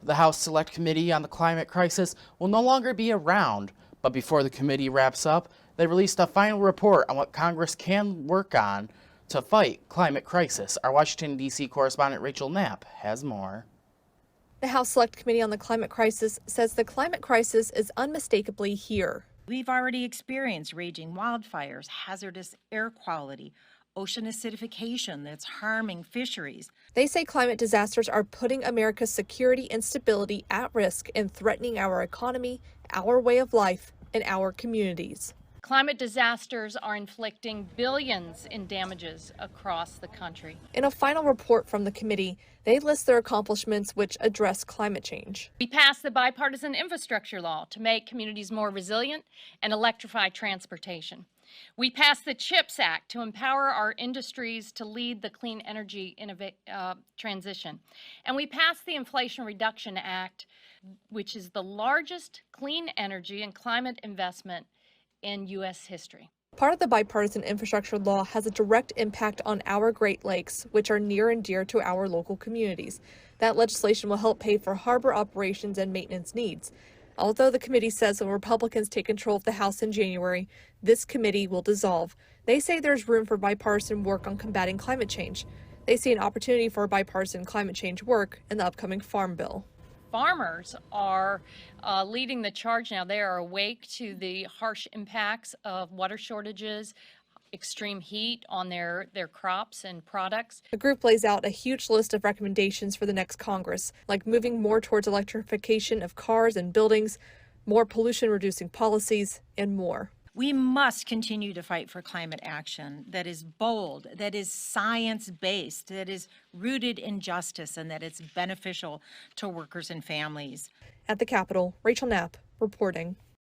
The House Select Committee on the Climate Crisis will no longer be around, but before the committee wraps up, they released a final report on what Congress can work on to fight climate crisis. Our Washington, D.C. correspondent Rachel Knapp has more. The House Select Committee on the Climate Crisis says the climate crisis is unmistakably here. We've already experienced raging wildfires, hazardous air quality, ocean acidification that's harming fisheries. They say climate disasters are putting America's security and stability at risk and threatening our economy, our way of life, and our communities. Climate disasters are inflicting billions in damages across the country. In a final report from the committee, they list their accomplishments which address climate change. We passed the bipartisan infrastructure law to make communities more resilient and electrify transportation. We passed the CHIPS Act to empower our industries to lead the clean energy transition. And we passed the Inflation Reduction Act, which is the largest clean energy and climate investment in U.S. history. Part of the bipartisan infrastructure law has a direct impact on our Great Lakes, which are near and dear to our local communities. That legislation will help pay for harbor operations and maintenance needs. Although the committee says when Republicans take control of the House in January, this committee will dissolve. They say there's room for bipartisan work on combating climate change. They see an opportunity for bipartisan climate change work in the upcoming Farm Bill. Farmers are leading the charge now. They are awake to the harsh impacts of water shortages, extreme heat on their crops and products. The group lays out a huge list of recommendations for the next Congress, like moving more towards electrification of cars and buildings, more pollution-reducing policies, and more. We must continue to fight for climate action that is bold, that is science-based, that is rooted in justice, and that it's beneficial to workers and families. At the Capitol, Rachel Knapp reporting.